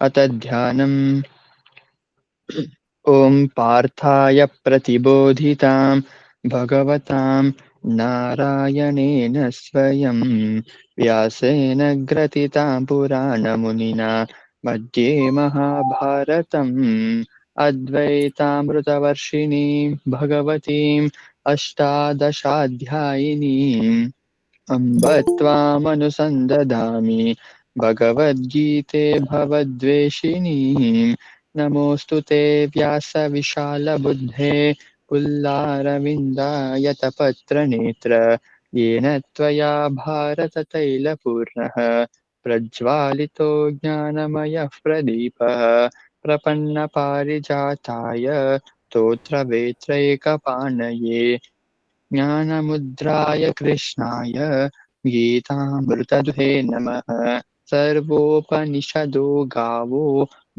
अतध्यानम् ॐ पार्थाय प्रतिबोधितां भगवतां नारायणेन स्वयं व्यासेन ग्रथितां पुराणमुनिना मध्ये महाभारतम् अद्वैतामृतवर्षिणीं भगवतीम् अष्टादशाध्यायिनीम् अम्ब त्वामनुसन्दधामि भगवद्गीते भवद्वेषिणीम् नमोऽस्तु ते व्यासविशालबुद्धे पुल्लारविन्दायतपत्रनेत्र येन त्वया भारततैलपूर्णः प्रज्वालितो ज्ञानमयः प्रदीपः प्रपन्नपारिजाताय स्तोत्रवेत्रैकपाणये ज्ञानमुद्राय कृष्णाय गीतामृतदुहे नमः। सर्वोपनिषदो गावो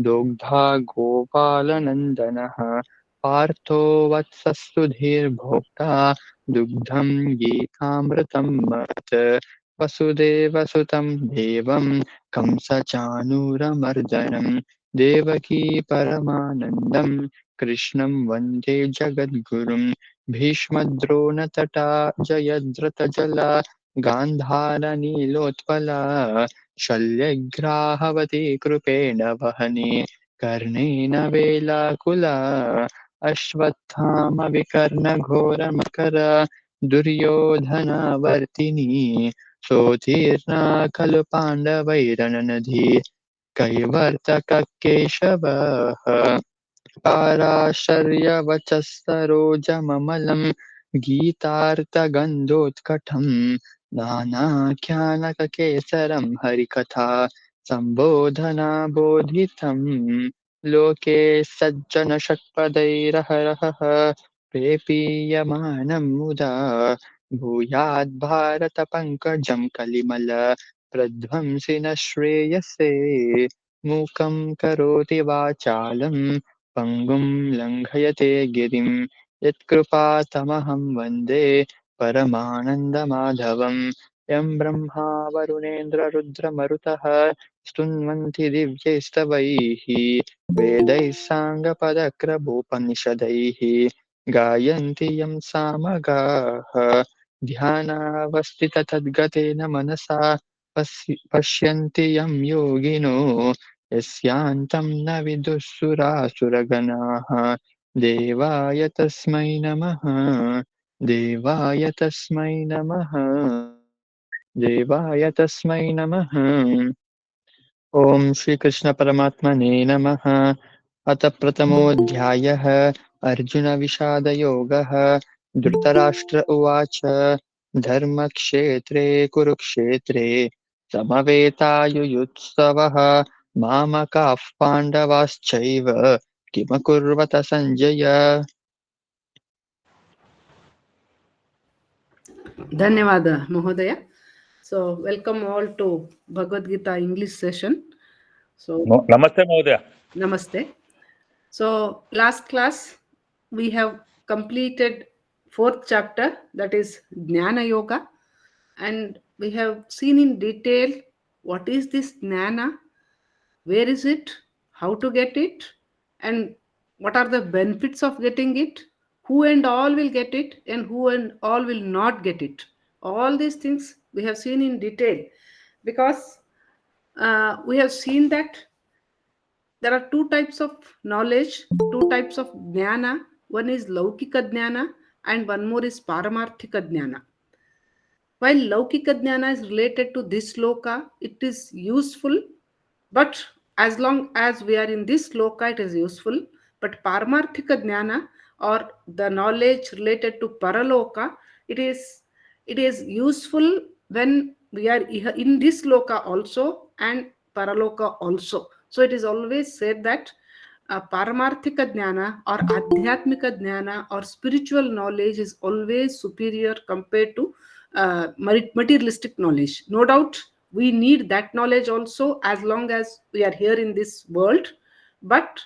दोग्धा गोपालनन्दनः पार्थो वत्सस्तुधीर्भोक्ता दुग्धं गीतामृतं महत् वसुदेवसुतं देवं कंसचाणूरमर्दनं देवकी परमानन्दं कृष्णं वन्दे जगद्गुरुम् भीष्मद्रोणतटा जयद्रथजला गान्धारनीलोत्पला शल्यग्राहवती कृपेण वहने कर्णेन वेलाकुला अश्वत्थामविकर्णघोरमकर दुर्योधनवर्तिनी सोऽतीर्णा खलु पाण्डवैरननधी कैवर्तककेशवः पाराशर्यवचः सरोजममलं गीतार्थगन्धोत्कटं नानाख्यानककेसरं हरिकथा सम्बोधनाबोधितं लोके सज्जनषट्पदैरहरहः पेपीयमानं मुदा भूयाद्भारतपङ्कजं कलिमल प्रध्वंसि न श्रेयसे मूकं करोति वाचालं पङ्गुं लङ्घयते गिरिं यत्कृपातमहं वन्दे परमानन्दमाधवं यं ब्रह्मा वरुणेन्द्ररुद्रमरुतः स्तुन्वन्ति दिव्यैस्तवैः वेदैः साङ्गपदक्रमोपनिषदैः गायन्ति यं सामगाः ध्यानावस्थिततद्गतेन मनसा पश्यन्ति यं योगिनो यस्यान्तं न विदुःसुरासुरगणाः देवाय तस्मै नमः देवाय तस्मै नमः देवाय तस्मै नमः ॐ श्रीकृष्णपरमात्मने नमः अथ प्रथमोऽध्यायः अर्जुनविषादयोगः धृतराष्ट्र उवाच धर्मक्षेत्रे कुरुक्षेत्रे समवेतायुयुत्सवः मामकाः पाण्डवाश्चैव किमकुर्वत Sanjay Dhanyavada, Mahodaya. So, welcome all to Bhagavad Gita English session. So, Namaste, Mahodaya. Namaste. So, last class we have completed fourth chapter, that is Jnana Yoga, and we have seen in detail what is this Jnana, where is it, how to get it, and what are the benefits of getting it, who and all will get it, and who and all will not get it. All these things we have seen in detail, because we have seen that there are two types of knowledge, two types of jnana. One is laukika jnana and one more is paramarthika jnana. While laukika jnana is related to this loka, it is useful, but as long as we are in this loka, it is useful. But paramarthika jnana, or the knowledge related to paraloka, it is it is useful when we are in this loka also and paraloka also. So it is always said that paramarthika jnana or adhyatmika jnana or spiritual knowledge is always superior compared to materialistic knowledge. No doubt we need that knowledge also as long as we are here in this world, but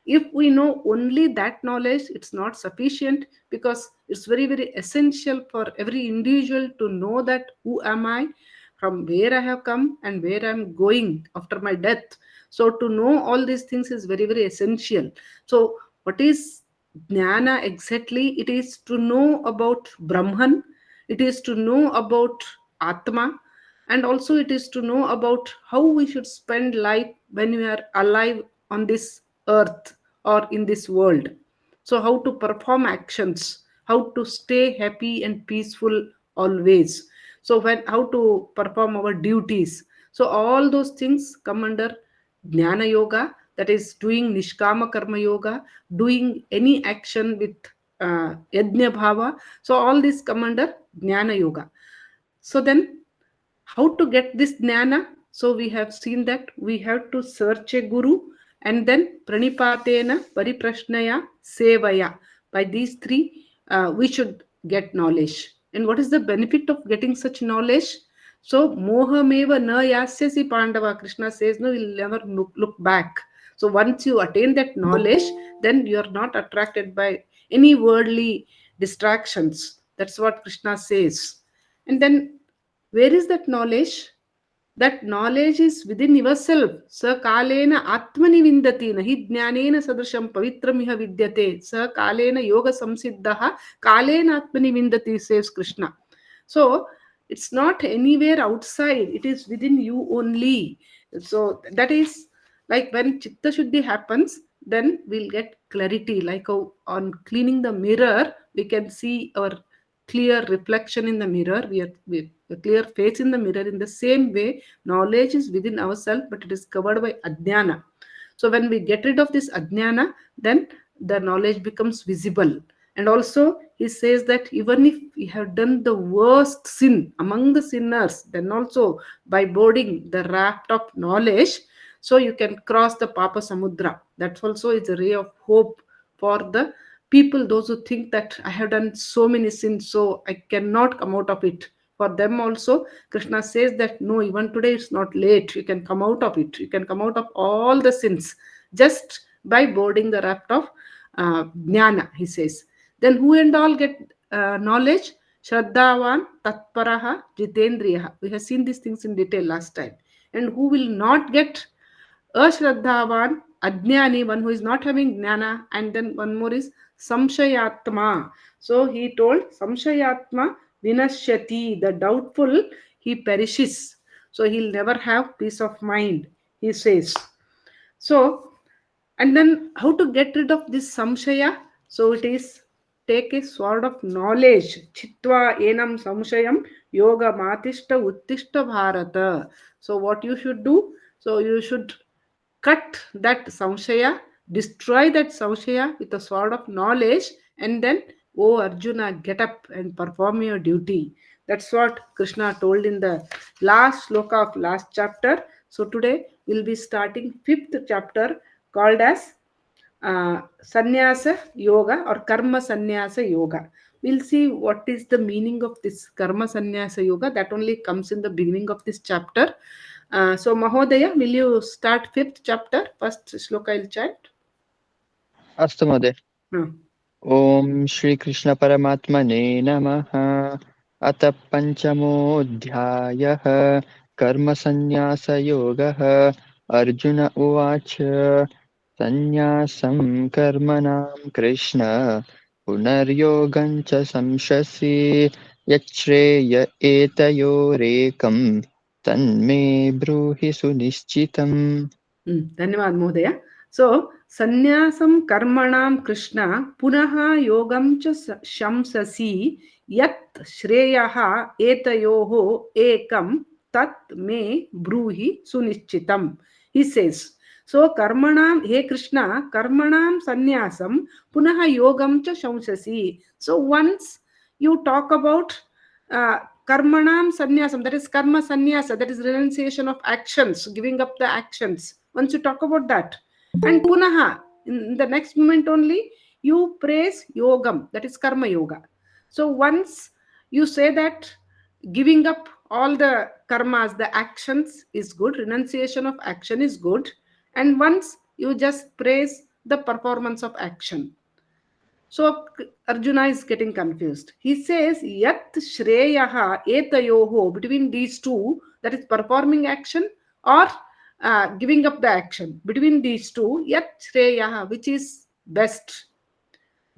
if we know only that knowledge, it's not sufficient, because it's very very essential for every individual to know that who am I, from where I have come, and where I'm going after my death. So to know all these things is very, very essential. So what is jnana exactly? It is to know about Brahman, it is to know about Atma, and also it is to know about how we should spend life when we are alive on this earth or in this world. So how to perform actions, how to stay happy and peaceful always. So when how to perform our duties. So all those things come under jnana yoga, that is doing nishkama karma yoga, doing any action with yajna bhava. So all these come under jnana yoga. So then how to get this jnana? So we have seen that we have to search a guru, and then pranipatena pariprashnaya sevaya. By these three, we should get knowledge. And what is the benefit of getting such knowledge? So mohameva na yasyasi pandava. Krishna says, no, you'll never look back. So once you attain that knowledge, then you are not attracted by any worldly distractions. That's what Krishna says. And then where is that knowledge? That knowledge is within yourself. Sa kalena atmani vindati nahi jnanena sadrisham pavitramiha vidyate. Sa kalena yoga samsiddhaha kalena atmani vindati, says Krishna. So it's not anywhere outside, it is within you only. So that is like when chitta shuddhi happens, then we'll get clarity. Like on cleaning the mirror, we can see our clear reflection in the mirror. We a clear face in the mirror. In the same way, knowledge is within ourselves, but it is covered by ajnana. So when we get rid of this ajnana, then the knowledge becomes visible. And also he says that even if we have done the worst sin among the sinners, then also by boarding the raft of knowledge, so you can cross the papa samudra. That also is a ray of hope for the people, those who think that I have done so many sins, so I cannot come out of it. For them also, Krishna says that no, even today it's not late. You can come out of it. You can come out of all the sins just by boarding the raft of jnana, he says. Then who and all get knowledge? Shraddhavan, Tatparaha, Jitendriyaha. We have seen these things in detail last time. And who will not get Ashraddhavan, Ajnani, one who is not having Jnana, and then one more is Samshayatma. So he told Samshayatma Vinashyati, the doubtful, he perishes. So he'll never have peace of mind, he says. So, and then how to get rid of this samshaya? So it is take a sword of knowledge. Chitva enam samshayam yoga matishta uttishta bharata. So what you should do? So you should cut that samshaya, destroy that samshaya with a sword of knowledge, and then, oh Arjuna, get up and perform your duty. That's what Krishna told in the last sloka of last chapter. So today we'll be starting fifth chapter called as Sannyasa Yoga or Karma Sannyasa Yoga. We'll see what is the meaning of this Karma Sannyasa Yoga. That only comes in the beginning of this chapter. So, Mahodaya, will you start fifth chapter? First shloka I'll chant. अस्तु महोदय। Hmm. ॐ श्रीकृष्णपरमात्मने नमः। अथ पञ्चमोऽध्यायः कर्मसन्न्यासयोगः। अर्जुन उवाच सन्न्यासं कर्मणां कृष्ण पुनर्योगं च संशसि यच्छ्रेय एतयोरेकं तन्मे ब्रूहि सुनिश्चितम्। धन्यवाद महोदय. So, sannyasam karmanam Krishna punaha yogam cha shamsasi yat shreyaha etayoho ekam tat me bruhi sunichitam. He says, so karmanam, hey Krishna, karmanam sannyasam punaha yogam cha shamsasi. So once you talk about uh, karmanam sannyasam, that is karma sannyasa, that is renunciation of actions, giving up the actions. Once you talk about that, and punaha, in the next moment only, you praise yogam, that is karma yoga. So once you say that giving up all the karmas, the actions is good, renunciation of action is good, and once you just praise the performance of action. So Arjuna is getting confused. He says, Yat Shreyaha etayoho, between these two, that is performing action or giving up the action. Between these two, yat shreya, which is best.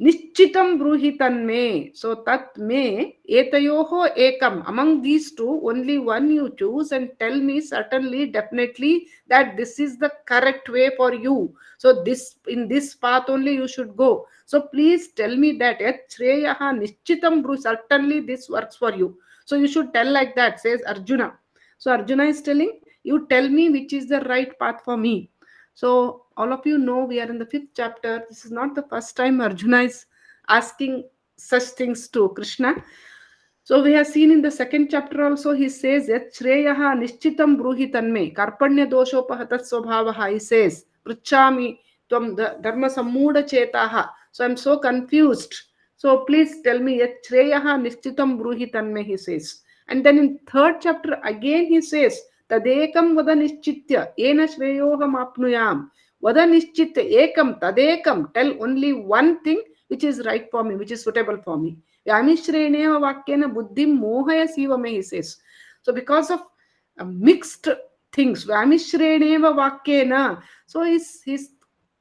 Nishchitam bruhi tanme. So tat me etayoho ekam. Among these two, only one you choose and tell me certainly, definitely that this is the correct way for you. So this, in this path only you should go. So please tell me that yat shreyaha nishchitam bruhi. Certainly this works for you. So you should tell like that, says Arjuna. So Arjuna is telling, you tell me which is the right path for me. So all of you know we are in the fifth chapter. This is not the first time Arjuna is asking such things to Krishna. So we have seen in the second chapter also, he says, Yat Shreyaha Nishchitam Bruhi Tanme, Karpanya Doshopahatat Swabhavaha, he says, Pruchami Tvam Dharma Sammuda Chetaha. So I'm so confused. So please tell me, Yat Shreyaha Nishchitam Bruhi Tanme, he says. And then in third chapter again he says, Tadekam Vada Nishchitya, Ena Shreyoham Apnuyam. Vada Nishchitya, Ekam, Tadekam, tell only one thing which is right for me, which is suitable for me. Vyamishreneva vakyena buddhim mohaya sivame, he says. So because of mixed things, Vyamishreneva vakyena, so he's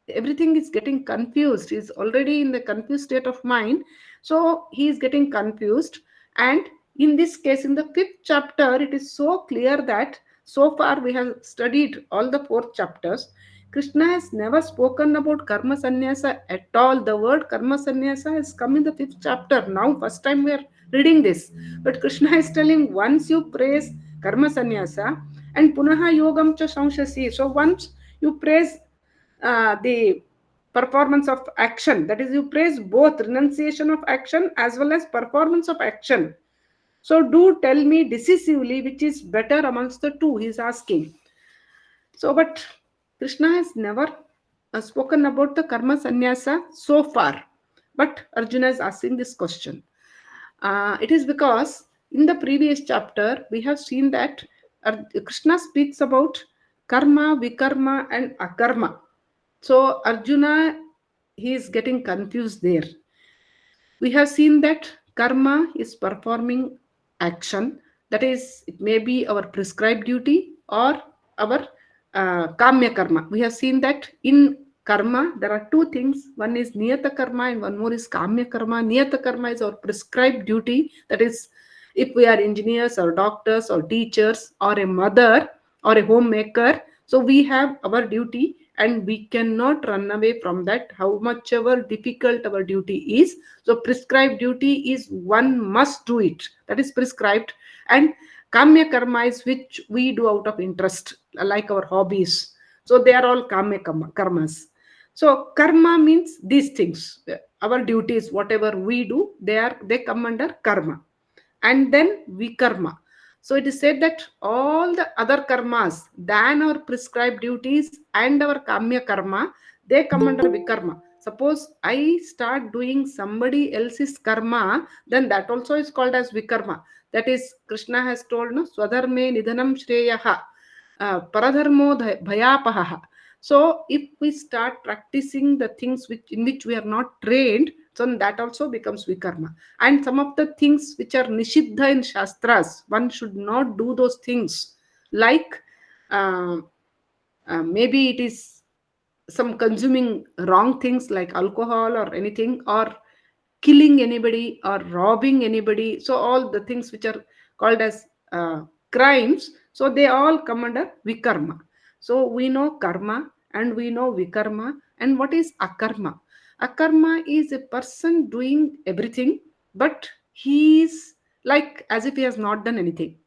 everything is getting confused. He's already in the confused state of mind. So he is getting confused. And in this case, in the fifth chapter, it is so clear that so far we have studied all the four chapters. Krishna has never spoken about karma sannyasa at all. The word karma sannyasa has come in the fifth chapter. Now, first time we are reading this. But Krishna is telling, once you praise karma sannyasa and punaha yogam cha samshasi. So once you praise the performance of action, that is, you praise both renunciation of action as well as performance of action. So do tell me decisively which is better amongst the two, he is asking. So, but Krishna has never spoken about the karma sannyasa so far. But Arjuna is asking this question. It is because in the previous chapter we have seen that Krishna speaks about karma, vikarma, and akarma. So Arjuna, he is getting confused there. We have seen that karma is performing action, that is, it may be our prescribed duty or our kamya karma. We have seen that in karma there are two things, one is niyata karma and one more is kamya karma. Niyata karma is our prescribed duty, that is, if we are engineers or doctors or teachers or a mother or a homemaker, so we have our duty and we cannot run away from that, how much ever difficult our duty is. So prescribed duty is one must do it, that is prescribed. And kamya karma is which we do out of interest, like our hobbies. So they are all kamya karmas. So karma means these things, our duties, whatever we do, they come under karma. And then vikarma. So it is said that all the other karmas than our prescribed duties and our kamya karma, they come under vikarma. Suppose I start doing somebody else's karma, then that also is called as vikarma. That is, Krishna has told, no, swadharme nidhanam shreyaha, paradharmo bhayapaha. So if we start practicing the things in which we are not trained, so that also becomes vikarma. And some of the things which are nishiddha in shastras, one should not do those things, like uh, maybe it is some consuming wrong things like alcohol or anything, or killing anybody or robbing anybody. So all the things which are called as crimes, so they all come under vikarma. So we know karma and we know vikarma. And what is akarma? Akarma is a person doing everything, but he is like as if he has not done anything.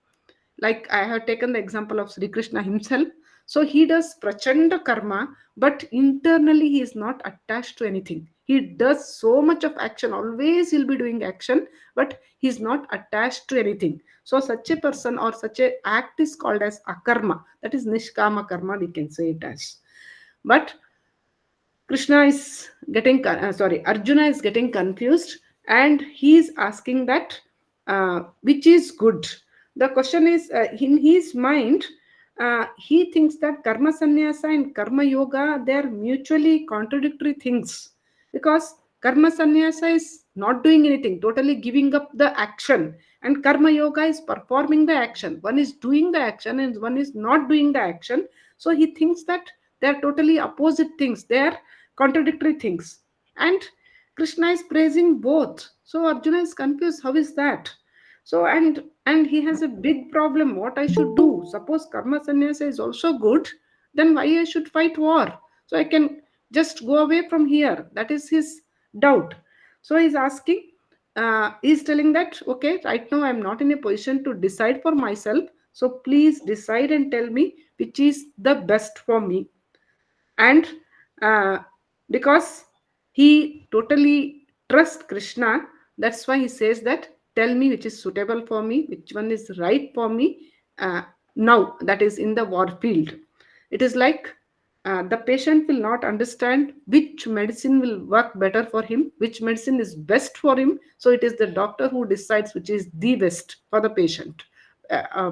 Like I have taken the example of Sri Krishna himself. So he does prachanda karma, but internally he is not attached to anything. He does so much of action, always he'll be doing action, but he's not attached to anything. So such a person or such a act is called as akarma. That is nishkama karma, we can say it as. But Krishna is getting, Arjuna is getting confused and he is asking that which is good. The question is, in his mind, he thinks that karma sannyasa and karma yoga, they are mutually contradictory things, because karma sannyasa is not doing anything, totally giving up the action, and karma yoga is performing the action. One is doing the action and one is not doing the action. So he thinks that they are totally opposite things, they are contradictory things. And Krishna is praising both. So Arjuna is confused. How is that? So and he has a big problem. What I should do? Suppose karma sannyasa is also good, then why I should fight war? So I can just go away from here. That is his doubt. So he's asking, he's telling that, okay, right now I'm not in a position to decide for myself. So please decide and tell me which is the best for me. And uh, because he totally trusts Krishna, that's why he says that, tell me which is suitable for me, which one is right for me, uh, now, that is in the war field. It is like, the patient will not understand which medicine will work better for him, which medicine is best for him. So it is the doctor who decides which is the best for the patient,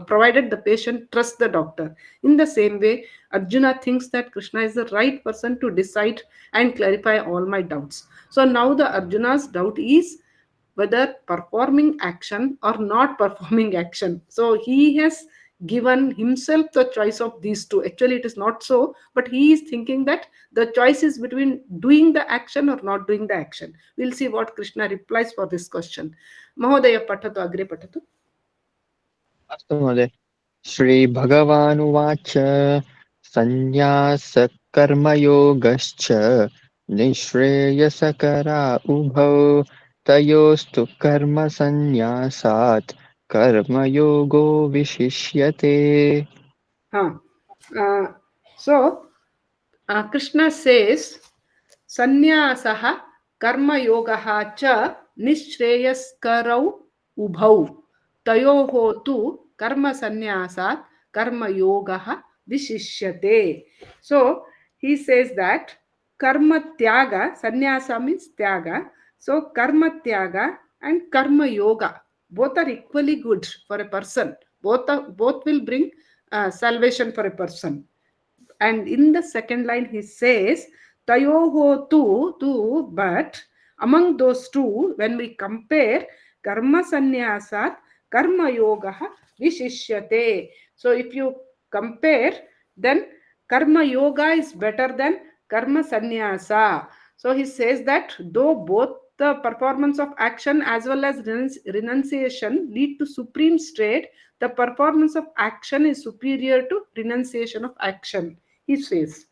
provided the patient trusts the doctor. In the same way, Arjuna thinks that Krishna is the right person to decide and clarify all my doubts. So now the Arjuna's doubt is whether performing action or not performing action. So he has given himself the choice of these two. Actually, it is not so, but he is thinking that the choice is between doing the action or not doing the action. We'll see what Krishna replies for this question. Mahodaya patatu agre patatu. अस्तु महोदय। श्रीभगवानुवाच सन्न्यासकर्मयोगश्च निःश्रेयसकरा उभौ तयोस्तु कर्मसन्न्यासात् कर्मयोगो विशिष्यते। Huh. Uh, so Krishna says, Sannyasaha karma yogaha cha nishreyaskarau ubhau tayoho tu karma sannyasat karma yogaha vishishyate. So he says that karma tyaga, sannyasa means tyaga. So karma tyaga and karma yoga both are equally good for a person. Both will bring salvation for a person. And in the second line he says tayoho tu, but among those two, when we compare, karma sannyasat karma yoga vishishyate. So if you compare, then karma yoga is better than karma sannyasa. So he says that though both the performance of action as well as renunciation lead to supreme state, the performance of action is superior to renunciation of action, he says.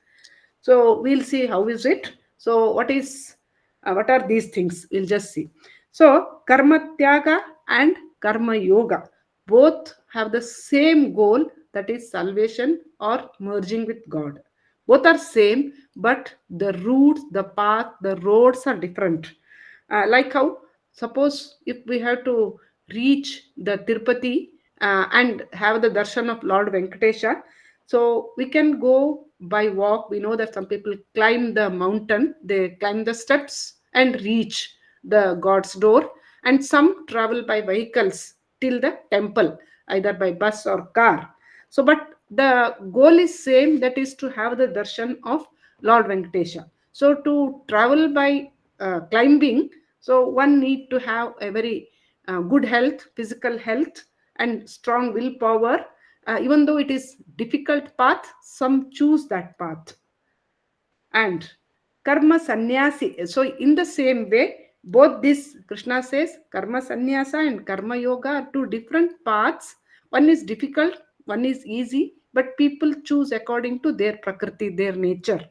So we'll see how is it. So what are these things? We'll just see. So karma tyaga and karma yoga both have the same goal, that is salvation or merging with God. Both are same, but the routes, the path, the roads are different. Like how, suppose if we have to reach the Tirupati and have the darshan of Lord Venkatesha, so we can go by walk. We know that some people climb the mountain, they climb the steps and reach the God's door, and some travel by vehicles till the temple, either by bus or car. So, but the goal is same, that is to have the darshan of Lord Venkatesha. So, to travel by climbing, so one need to have a very good health, physical health, and strong willpower. Even though it is difficult path, some choose that path. And karma sannyasi, so in the same way, both this, Krishna says, karma sannyasa and karma yoga are two different paths. One is difficult, one is easy, but people choose according to their prakriti, their nature.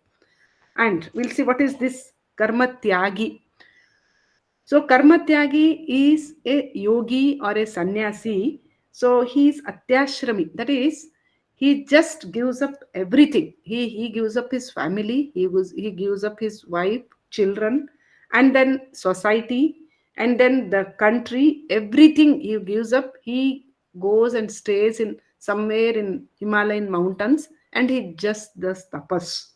And we'll see what is this karma tyagi. So Karmatyagi is a yogi or a sannyasi. So he is atyashrami. That is, he just gives up everything. He gives up his family. He gives up his wife, children, and then society, and then the country. Everything he gives up. He goes and stays in somewhere in Himalayan mountains, and he just does tapas.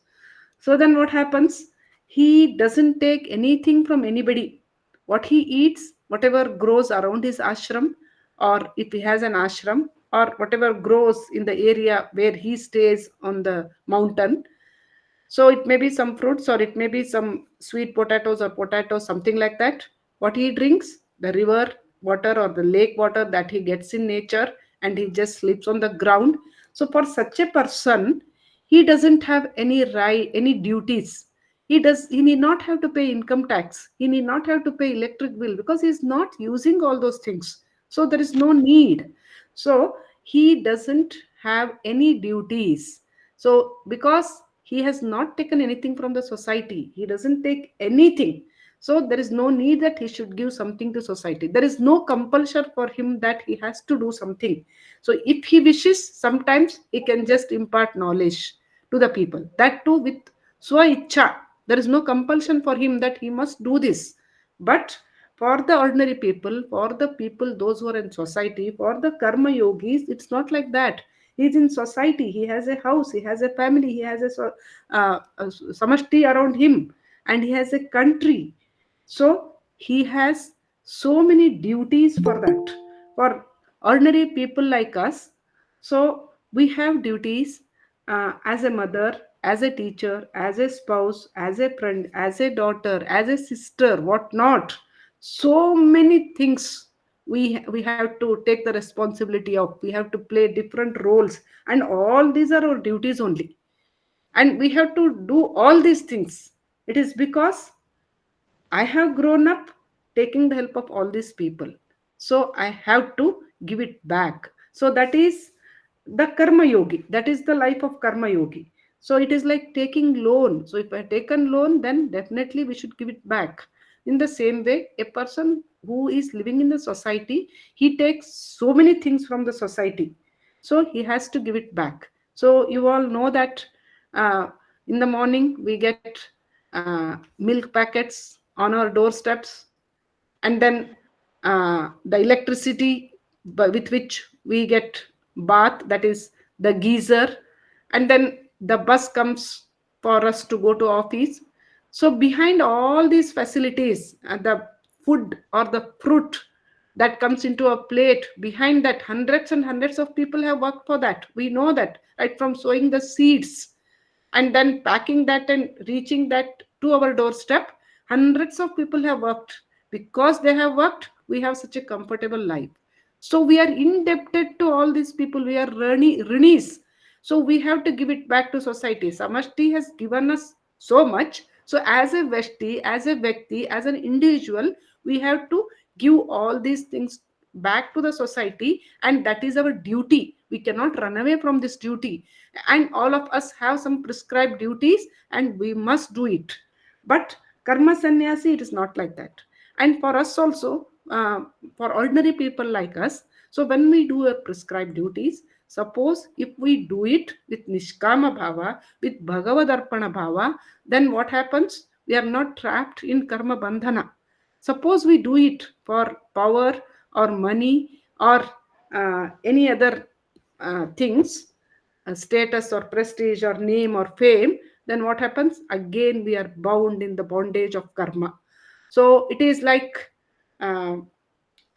So then what happens? He doesn't take anything from anybody. What he eats, whatever grows around his ashram, or if he has an ashram, or whatever grows in the area where he stays on the mountain. So it may be some fruits, or it may be some sweet potatoes or potatoes, something like that. What he drinks, the river water or the lake water that he gets in nature, and he just sleeps on the ground. So for such a person, He doesn't have any right, any duties. He need not have to pay income tax. He need not have to pay electric bill because he's not using all those things. So there is no need. So he doesn't have any duties. So because he has not taken anything from the society, he doesn't take anything. So there is no need that he should give something to society. There is no compulsion for him that he has to do something. So if he wishes, sometimes he can just impart knowledge to the people. That too with swa icha. There is no compulsion for him that he must do this. But for the ordinary people, for the people, those who are in society, for the karma yogis, it's not like that. He's in society, he has a house, he has a family, he has a samashti around him, and he has a country. So he has so many duties for that. For ordinary people like us, so we have duties as a mother, as a teacher, as a spouse, as a friend, as a daughter, as a sister, what not. So many things we have to take the responsibility of. We have to play different roles, and all these are our duties only. And we have to do all these things. It is because I have grown up taking the help of all these people. So I have to give it back. So that is the karma yogi. That is the life of karma yogi. So it is like taking loan. So if I taken loan, then definitely we should give it back. In the same way, a person who is living in the society, he takes so many things from the society. So he has to give it back. So you all know that uh, in the morning we get milk packets on our doorsteps, and then the electricity with which we get bath, that is the geyser, and then the bus comes for us to go to office. So behind all these facilities, the food or the fruit that comes into a plate, behind that hundreds and hundreds of people have worked for that. We know that, right, from sowing the seeds and then packing that and reaching that to our doorstep. Hundreds of people have worked. Because they have worked, we have such a comfortable life. So we are indebted to all these people. We are rinis. So we have to give it back to society. Samashti has given us so much. So as a veshti, as a vyakti, as an individual, we have to give all these things back to the society, and that is our duty. We cannot run away from this duty. And all of us have some prescribed duties, and we must do it. But karma sannyasi, it is not like that. And for us also, for ordinary people like us, so when we do a prescribed duties, suppose if we do it with nishkama bhava, with bhagavad arpana bhava, then what happens? We are not trapped in karma bandhana. Suppose we do it for power or money or any other things, status or prestige or name or fame, then what happens? Again, we are bound in the bondage of karma. So it is like, uh,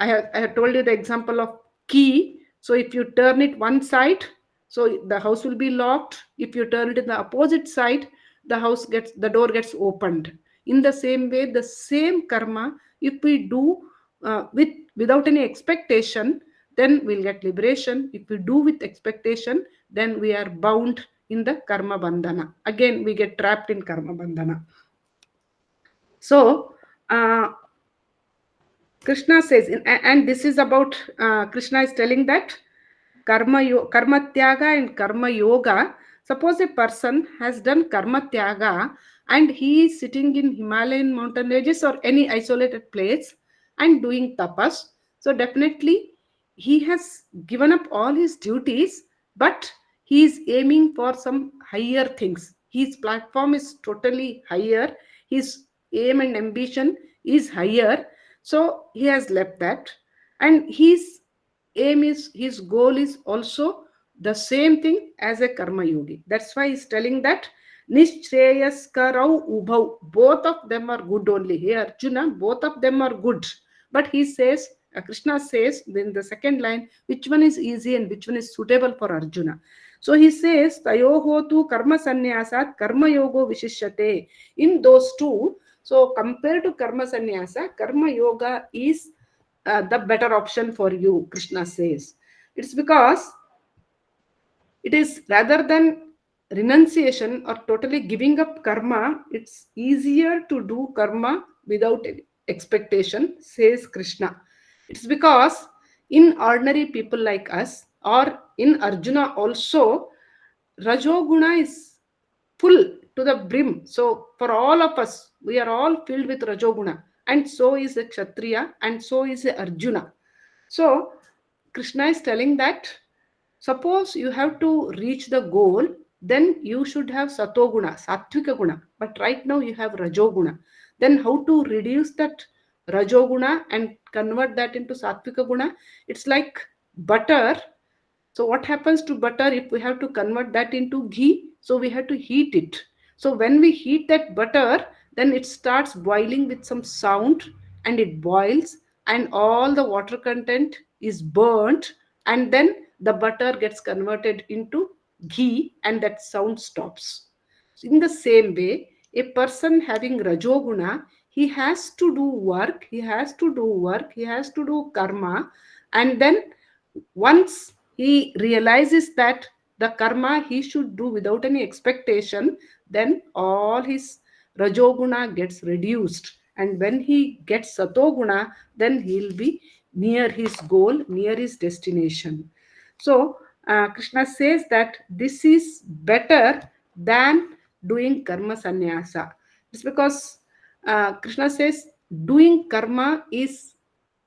I have told you the example of key. So if you turn it one side, so the house will be locked. If you turn it in the opposite side, the door gets opened. In the same way, the same karma, if we do without any expectation, then we'll get liberation. If we do with expectation, then we are bound in the karma bandhana. Again, we get trapped in karma bandhana. So uh, Krishna says, and this is about Krishna is telling that karma tyaga and karma yoga. Suppose a person has done karma tyaga and he is sitting in Himalayan mountain ranges or any isolated place and doing tapas. So definitely he has given up all his duties, but he is aiming for some higher things. His platform is totally higher. His aim and ambition is higher. So he has left that, and his goal is also the same thing as a karma yogi. That's why he's telling that nishchayaskarau ubhau, both of them are good only. Here Arjuna, both of them are good. But he says, Krishna says in the second line, which one is easy and which one is suitable for Arjuna. So he says tayoho tu karma sannyasat karma yogo vishishyate. In those two, so compared to karma sannyasa, karma yoga is the better option for you, Krishna says. It's because it is rather than renunciation or totally giving up karma, it's easier to do karma without any expectation, says Krishna. It's because in ordinary people like us, or in Arjuna also, Rajoguna is full to the brim. So for all of us, we are all filled with Rajoguna, and so is a Kshatriya, and so is a Arjuna. So Krishna is telling that suppose you have to reach the goal, then you should have Satoguna, Sattvika Guna. But right now you have Rajoguna. Then how to reduce that Rajoguna and convert that into Sattvika Guna? It's like butter. So what happens to butter if we have to convert that into ghee? So we have to heat it. So when we heat that butter, then it starts boiling with some sound, and it boils, and all the water content is burnt, and then the butter gets converted into ghee, and that sound stops. In the same way, a person having Rajoguna, he has to do work, he has to do work, he has to do karma, and then once he realizes that the karma he should do without any expectation, then all his rajoguna gets reduced. And when he gets satoguna, then he'll be near his goal, near his destination. So, Krishna says that this is better than doing karma sannyasa. It's because Krishna says doing karma is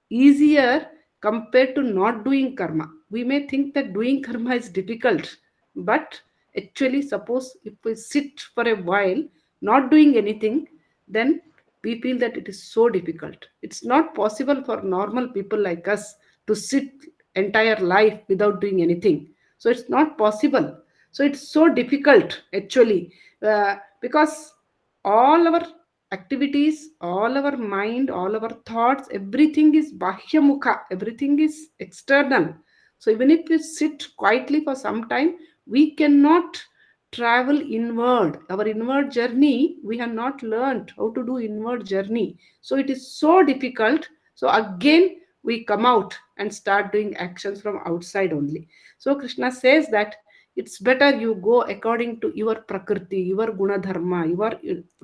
easier compared to not doing karma. We may think that doing karma is difficult, but actually, suppose if we sit for a while not doing anything, then we feel that it is so difficult. It's not possible for normal people like us to sit entire life without doing anything. So it's not possible. So it's so difficult actually, because all our activities, all our mind, all our thoughts, everything is bahyamukha, everything is external. So even if we sit quietly for some time, we cannot travel inward. Our inward journey, we have not learned how to do inward journey. So it is so difficult. So again, we come out and start doing actions from outside only. So Krishna says that it's better you go according to your prakriti, your guna dharma, your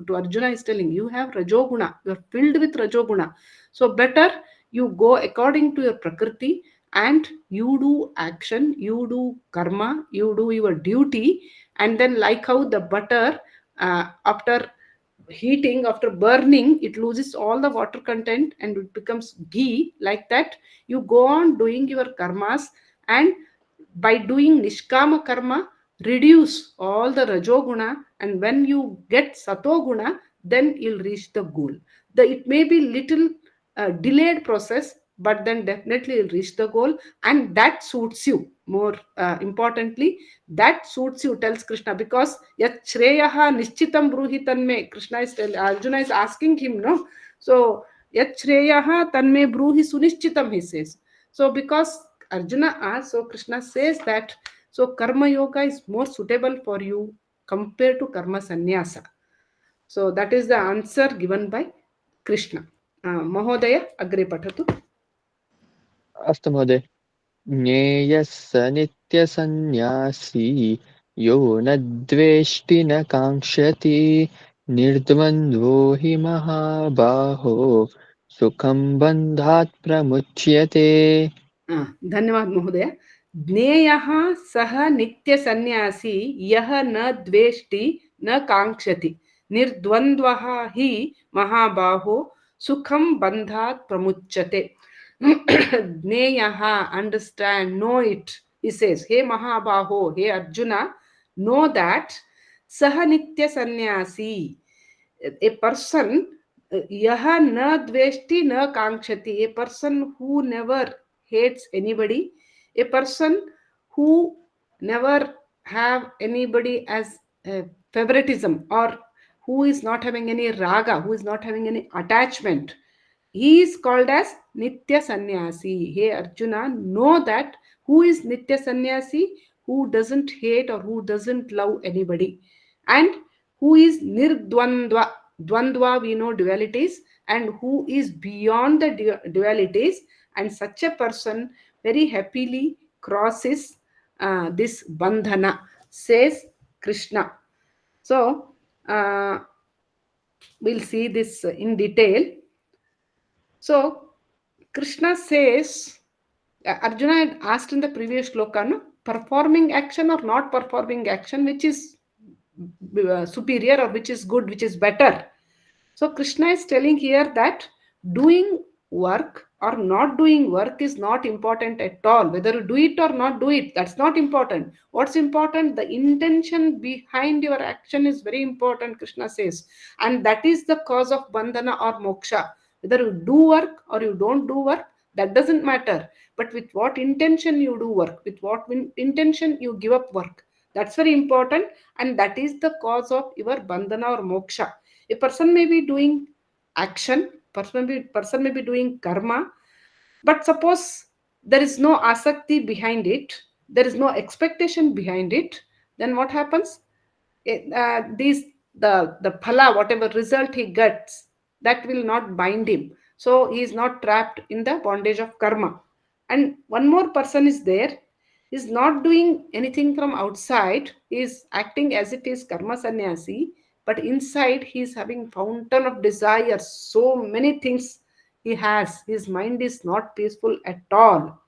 to Arjuna is telling you have rajoguna, you are filled with rajoguna. So better you go according to your prakriti, and you do action, you do karma, you do your duty, and then like how the butter, after heating, after burning, it loses all the water content and it becomes ghee. Like that, you go on doing your karmas, and by doing nishkama karma, reduce all the rajoguna, and when you get satoguna, then you'll reach the goal. It may be little delayed process, but then definitely you'll reach the goal, and that suits you more. Importantly, that suits you, tells Krishna, because yat shreyaha nishchitam bruhi tanme, Krishna is Arjuna is asking him, no? So yat shreyaha tanme bruhi sunishchitam, he says. So because Arjuna asks, so Krishna says that so karma yoga is more suitable for you compared to karma sannyasa. So that is the answer given by Krishna. Mahodaya, agre patatu. अस्तु महोदय। ज्ञेयः स नित्यसन्न्यासी यो न द्वेष्टि न काङ्क्षति निर्द्वन्द्वो हि महाबाहो सुखं बन्धात् प्रमुच्यते। धन्यवाद महोदय। ज्ञेयः सः नित्य सन्यासी यः न द्वेष्टि न काङ्क्षति निर्द्वन्द्वः हि महाबाहो सुखं बन्धात् प्रमुच्यते. ज्ञेयः, understand, know it. He says, हे महाबाहो, हे अर्जुना, know that सः नित्य सन्यासी, a person, yaha na dveshti na kankshati, a person who never hates anybody, a person who never have anybody as favoritism, or who is not having any raga, who is not having any attachment, he is called as Nitya Sannyasi. Hey Arjuna, know that who is Nitya Sannyasi, who doesn't hate or who doesn't love anybody, and who is Nirdvandva. Dvandva, we know dualities, and who is beyond the dualities, and such a person very happily crosses this bandhana, says Krishna. So we'll see this in detail. So Krishna says, Arjuna had asked in the previous shloka, no, performing action or not performing action, which is superior or which is good, which is better. So Krishna is telling here that doing work or not doing work is not important at all. Whether you do it or not do it, that's not important. What's important? The intention behind your action is very important, Krishna says. And that is the cause of bandhana or moksha. Whether you do work or you don't do work, that doesn't matter. But with what intention you do work, with what intention you give up work, that's very important. And that is the cause of your bandhana or moksha. A person may be doing action, person may be doing karma, but suppose there is no asakti behind it, there is no expectation behind it, then what happens? These the phala, whatever result he gets, that will not bind him. So he is not trapped in the bondage of karma. And one more person is there, is not doing anything from outside, he is acting as it is karma sannyasi, but inside he is having fountain of desire, so many things he has, his mind is not peaceful at all.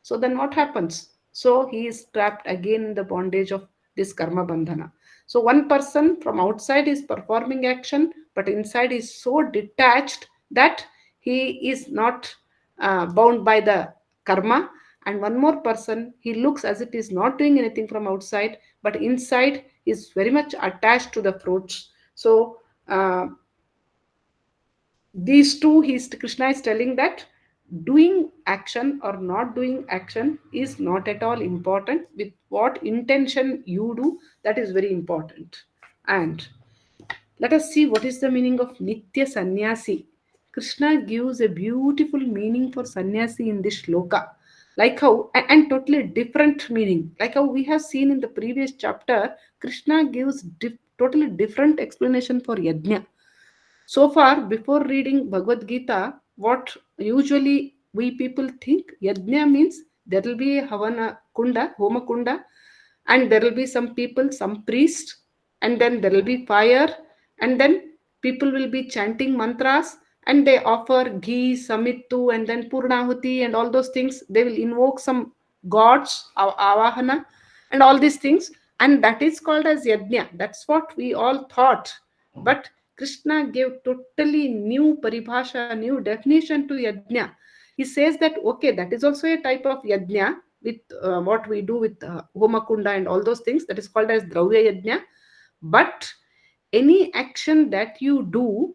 So then what happens? So he is trapped again in the bondage of this karma bandhana. So one person from outside is performing action, but inside is so detached that he is not bound by the karma. And one more person, he looks as if he is not doing anything from outside, but inside is very much attached to the fruits. So these two, Krishna is telling that doing action or not doing action is not at all important. With what intention you do, that is very important. And let us see what is the meaning of Nitya Sannyasi. Krishna gives a beautiful meaning for sannyasi in this shloka. Like how, and totally different meaning. Like how we have seen in the previous chapter, Krishna gives totally different explanation for yajna. So far, before reading Bhagavad Gita, what usually we people think yajna means there will be a Havana Kunda, Homa Kunda, and there will be some people, some priest, and then there will be fire, and then people will be chanting mantras, and they offer ghee, samittu, and then purnahuti, and all those things. They will invoke some gods, avahana, and all these things, and that is called as yajna. That's what we all thought. But Krishna gave totally new paribhasha, new definition to yajna. He says that okay, that is also a type of yajna with what we do with homakunda and all those things. That is called as dravya yajna. But any action that you do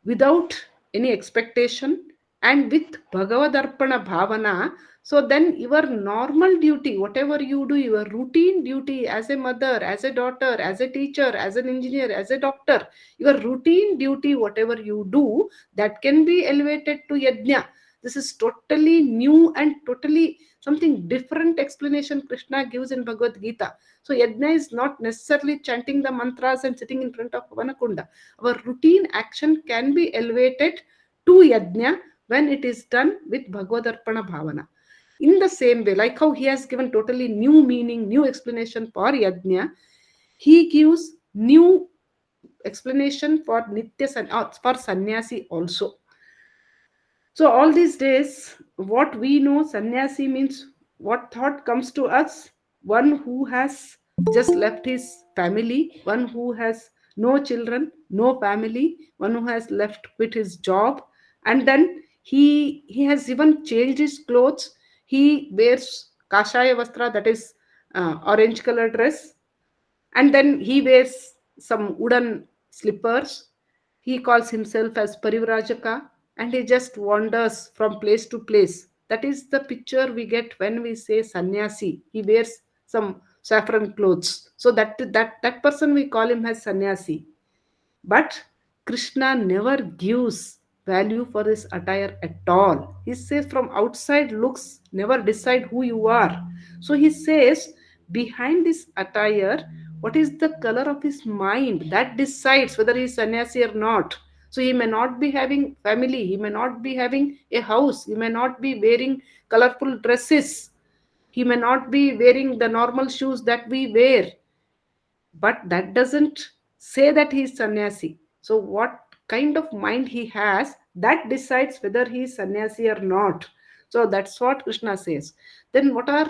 without any expectation and with Bhagavadarpana Bhavana. So then your normal duty, whatever you do, your routine duty as a mother, as a daughter, as a teacher, as an engineer, as a doctor, your routine duty, whatever you do, that can be elevated to yajna. This is totally new and totally something different explanation Krishna gives in Bhagavad Gita. So yajna is not necessarily chanting the mantras and sitting in front of Vanakunda. Our routine action can be elevated to yajna when it is done with Bhagavadarpana Bhavana. In the same way, like how he has given totally new meaning, new explanation for yajna, he gives new explanation for for sannyasi also. So all these days, what we know sannyasi means, what thought comes to us? One who has just left his family, one who has no children, no family, one who has left quit his job, and then he has even changed his clothes. He wears kashaya vastra, that is orange color dress, and then he wears some wooden slippers. He calls himself as Parivrajaka, and he just wanders from place to place. That is the picture we get when we say sannyasi. He wears some saffron clothes. So that person we call him as sannyasi. But Krishna never gives value for this attire at all. He says from outside looks never decide who you are. So he says behind this attire, what is the color of his mind that decides whether he is sannyasi or not. So he may not be having family, he may not be having a house, he may not be wearing colorful dresses, he may not be wearing the normal shoes that we wear, but that doesn't say that he is sannyasi. So what kind of mind he has, that decides whether he is sannyasi or not. So that's what Krishna says. Then what are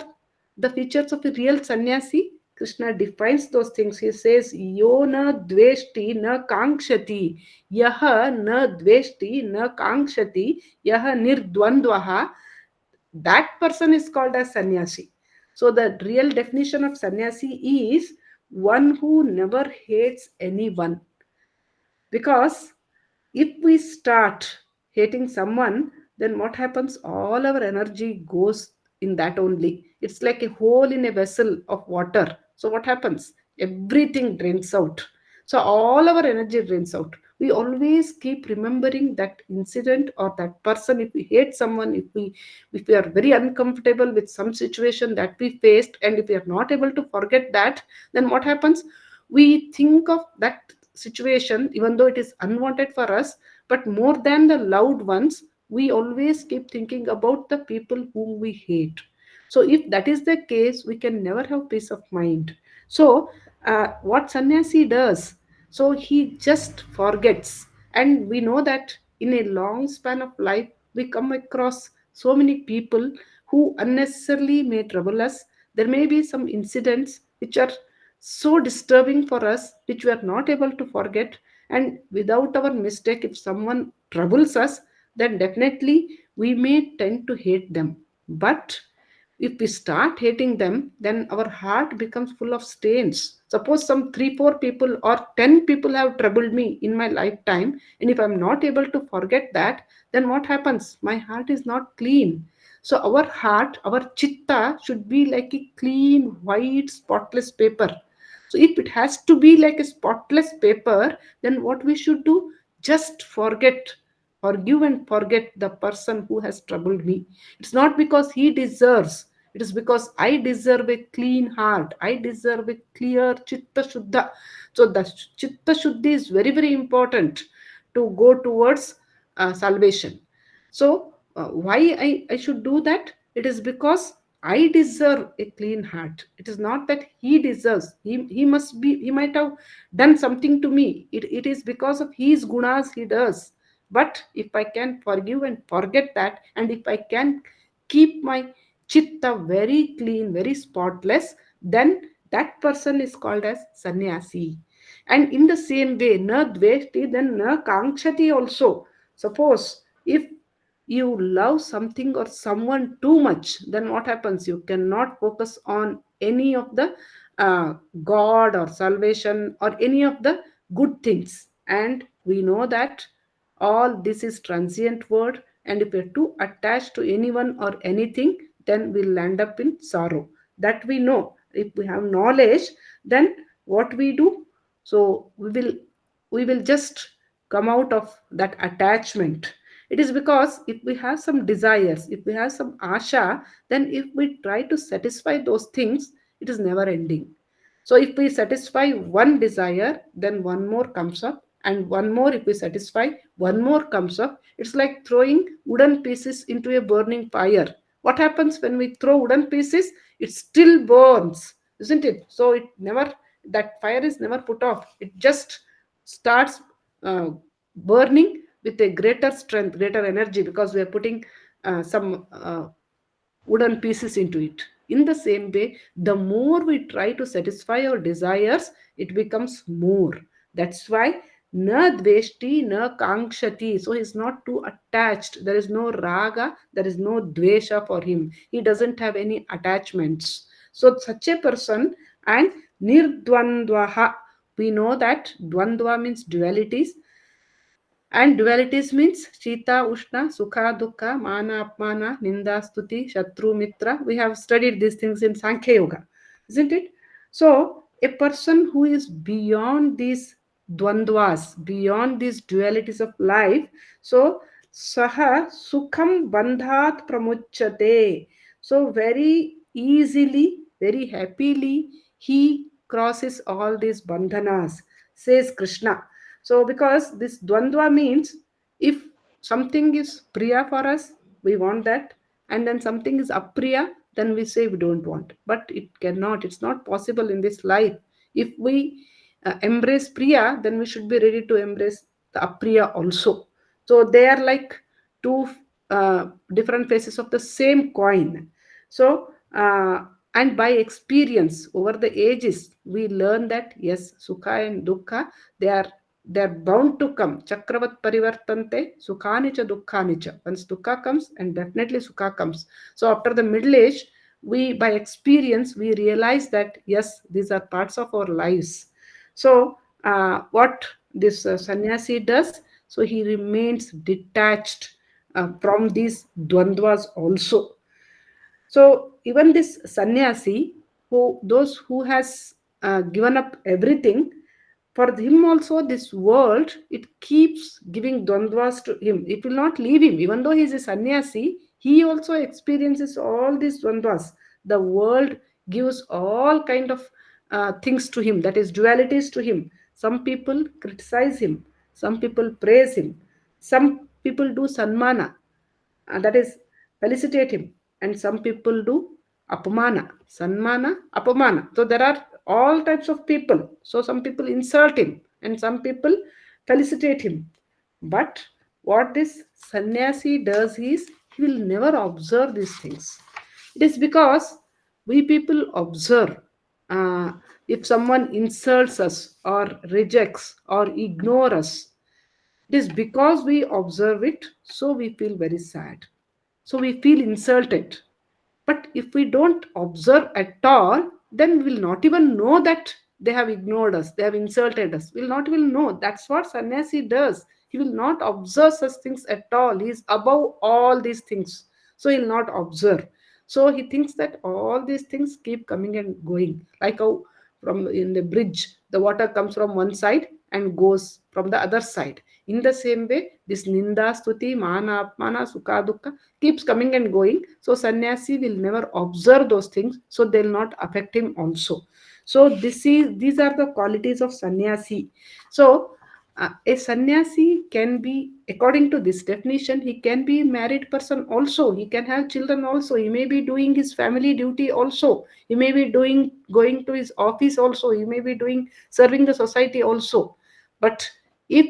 the features of a real sannyasi? Krishna defines those things. He says, Yo na dveshti na kankshati, yaha na dveshti na kankshati, yaha nirdvandvaha, that person is called as sannyasi. So the real definition of sannyasi is one who never hates anyone. Because if we start hating someone, then what happens? All our energy goes in that only. It's like a hole in a vessel of water. So what happens? Everything drains out. So all our energy drains out. We always keep remembering that incident or that person. If we hate someone, if we are very uncomfortable with some situation that we faced, and if we are not able to forget that, then what happens? We think of that situation even though it is unwanted for us, but more than the loved ones, we always keep thinking about the people whom we hate. So if that is the case, we can never have peace of mind. So what sannyasi does, so he just forgets. And we know that in a long span of life we come across so many people who unnecessarily may trouble us. There may be some incidents which are so disturbing for us, which we are not able to forget. And without our mistake, if someone troubles us, then definitely we may tend to hate them. But if we start hating them, then our heart becomes full of stains. Suppose some 3, 4 people or 10 people have troubled me in my lifetime, and if I'm not able to forget that, then what happens? My heart is not clean. So, our heart, our chitta should be like a clean, white, spotless paper. So, if it has to be like a spotless paper, then what we should do? Just forget, forgive and forget the person who has troubled me. It's not because he deserves, it is because I deserve a clean heart. I deserve a clear chitta shuddha. So the chitta shuddhi is very, very important to go towards salvation. So why I should do that? It is because I deserve a clean heart. It is not that he deserves. He must be, he might have done something to me. It is because of his gunas he does. But if I can forgive and forget that, and if I can keep my chitta very clean, very spotless, then that person is called as sannyasi. And in the same way, na dveshti, then na kankshati also. Suppose if you love something or someone too much, then what happens? You cannot focus on any of the God or salvation or any of the good things. And we know that all this is transient word, and if we're too attached to anyone or anything, then we'll land up in sorrow. That we know. If we have knowledge, then what we do? So we will just come out of that attachment. It is because if we have some desires, if we have some asha, then if we try to satisfy those things, it is never ending. So if we satisfy one desire, then one more comes up, and one more, if we satisfy, one more comes up. It's like throwing wooden pieces into a burning fire. What happens when we throw wooden pieces? It still burns, isn't it? So it never, that fire is never put off. It just starts uh, burning with a greater strength, greater energy, because we are putting some wooden pieces into it. In the same way, the more we try to satisfy our desires, it becomes more. That's why na dveshti na kankshati. So he's not too attached. There is no raga, there is no dvesha for him. He doesn't have any attachments. So such a person, and nirdvandvaha. We know that dvandva means dualities, and dualities means Shita, Ushna, Sukha, Dukkha, Mana, Apmana, Ninda, Stuti, Shatru, Mitra. We have studied these things in Sankhya Yoga, isn't it? So, a person who is beyond these dvandvas, beyond these dualities of life, so Saha Sukham Bandhat Pramuchate. So, very easily, very happily, he crosses all these bandhanas, says Krishna. So, because this dvandva means if something is priya for us, we want that, and then something is apriya, then we say we don't want. But it cannot, it's not possible in this life. If we embrace Priya, then we should be ready to embrace the Apriya also. So they are like two different faces of the same coin. So, and by experience over the ages, we learn that yes, Sukha and Dukkha, they are they're bound to come. Chakravat parivartante, sukhani cha dukkhani cha. Once dukkha comes, and definitely sukha comes. So after the middle age, we by experience we realize that yes, these are parts of our lives. So what this sannyasi does, so he remains detached from these dvandvas also. So even this sannyasi, who those who has given up everything, for him also this world it keeps giving dvandvas to him. It will not leave him, even though he is a sannyasi. He also experiences all these dvandvas. The world gives all kind of things to him, that is dualities to him. Some people criticize him, some people praise him, some people do sanmana, that is felicitate him, and some people do apamana, sanmana, apamana. So there are all types of people. So some people insult him and some people felicitate him. But what this sannyasi does is he will never observe these things. It is because we people observe. uh, if someone insults us or rejects or ignore us, it is because we observe it, so we feel very sad. So we feel insulted. But if we don't observe at all, then we will not even know that they have ignored us, they have insulted us. We will not even know. That's what sannyasi does. He will not observe such things at all. He is above all these things. So he will not observe. So he thinks that all these things keep coming and going. Like how from in the bridge, the water comes from one side and goes from the other side. In the same way, this ninda, stuti, mana, apmana, sukha, dukkha keeps coming and going. So sannyasi will never observe those things, so they'll not affect him also. So these are the qualities of sannyasi. So a sannyasi can be, according to this definition, he can be a married person also. He can have children also. He may be doing his family duty also. He may be doing going to his office also. He may be doing serving the society also. But if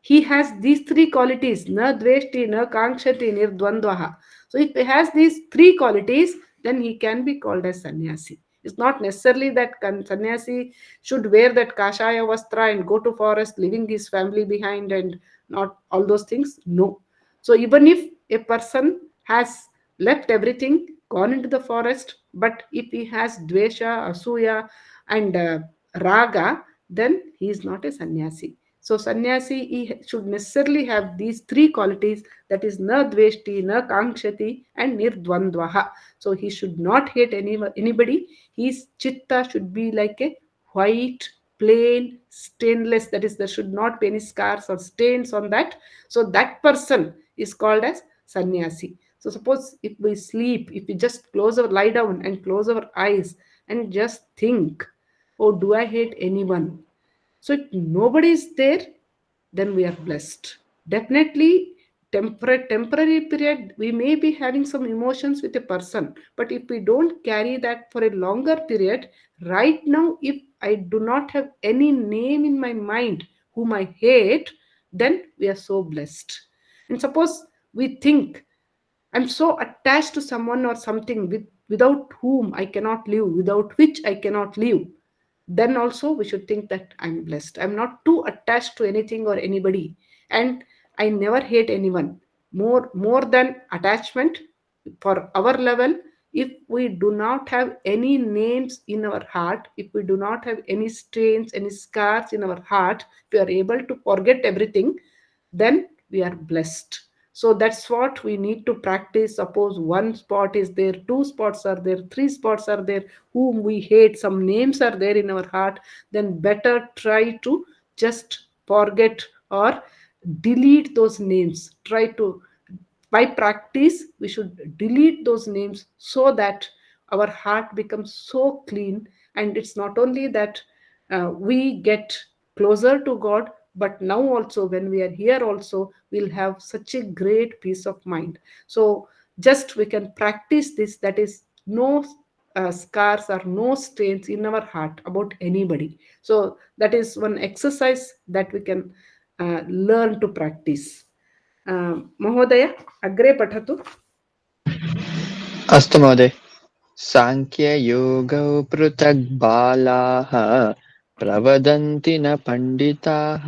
he has these three qualities, na dveshti, na kankshati, nirdvandvaha. So if he has these three qualities, then he can be called as sannyasi. It's not necessarily that sannyasi should wear that kashaya vastra and go to forest, leaving his family behind and not all those things. No. So even if a person has left everything, gone into the forest, but if he has dvesha, asuya, and raga, then he is not a sannyasi. So sannyasi he should necessarily have these three qualities, that is na dveshti, na kankshati, and nirdvandvaha. So he should not hate anybody. His chitta should be like a white, plain, stainless. That is, there should not be any scars or stains on that. So that person is called as sannyasi. So suppose if we sleep, if we just lie down and close our eyes and just think, oh, do I hate anyone? So if nobody is there, then we are blessed. Definitely, temporary period, we may be having some emotions with a person, but if we don't carry that for a longer period, right now, if I do not have any name in my mind whom I hate, then we are so blessed. And suppose we think, I'm so attached to someone or something without whom I cannot live, without which I cannot live, then also we should think that I'm blessed. I'm not too attached to anything or anybody, and I never hate anyone. More than attachment, for our level, if we do not have any names in our heart, if we do not have any stains, any scars in our heart, we are able to forget everything, then we are blessed. So that's what we need to practice. Suppose one spot is there, two spots are there, three spots are there whom we hate, some names are there in our heart, then better try to just forget or delete those names. Try to, by practice, we should delete those names so that our heart becomes so clean. And it's not only that we get closer to God, but now also when we are here also, we'll have such a great peace of mind. So just we can practice this, that is no scars or no stains in our heart about anybody. So that is one exercise that we can learn to practice. Mahodaya, agre patatu. अस्तु महोदय साङ्ख्ययोगौ पृथग् बालाः प्रवदन्ति न पण्डिताः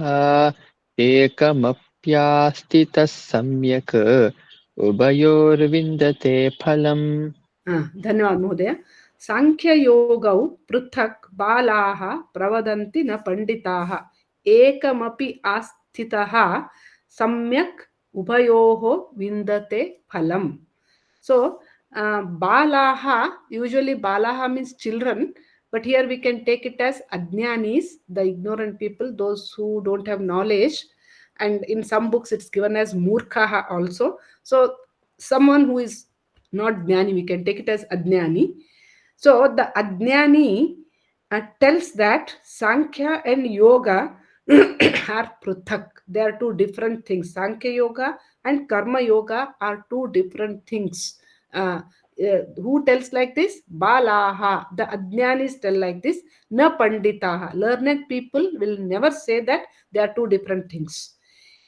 एकमप्यास्थितः सम्यक् उभयोर्विन्दते फलम् धन्यवाद महोदय. सांख्ययोगौ पृथक् बालाः प्रवदन्ति न पंडिताः एकमपि आस्थितः सम्यक् उभयोः विन्दते फलम्. So, balaha, usually balaha means children, but here we can take it as ajnanis, the ignorant people, those who don't have knowledge. And in some books, it's given as murkhaha also. So, someone who is not jnani, we can take it as ajnani. So, the ajnani tells that Sankhya and Yoga are pruthak. They are two different things. Sankhya Yoga and Karma Yoga are two different things. Who tells like this? Balaha. The Ajnanis tell like this. Na Panditaha. Learned people will never say that they are two different things.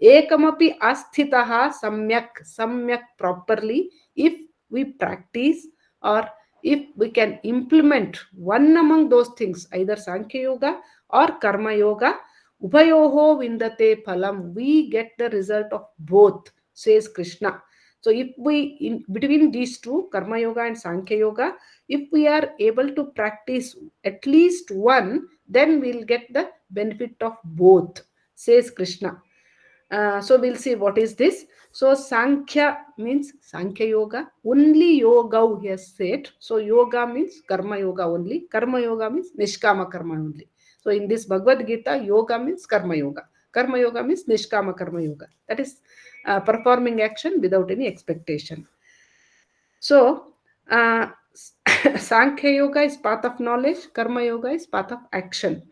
Ekamapi asthitaha samyak. Samyak properly. If we practice or if we can implement one among those things, either Sankhya Yoga or Karma Yoga, Ubhayoho Vindate Phalam, we get the result of both, says Krishna. So if we, in between these two, Karma Yoga and Sankhya Yoga, if we are able to practice at least one, then we'll get the benefit of both, says Krishna. So we'll see what is this. So Sankhya means Sankhya Yoga. Only yoga he has said. So yoga means Karma Yoga only. Karma Yoga means Nishkama Karma only. So in this Bhagavad Gita, yoga means Karma Yoga. Karma Yoga means Nishkama Karma Yoga. That is performing action without any expectation. So Sankhya Yoga is path of knowledge. Karma Yoga is path of action.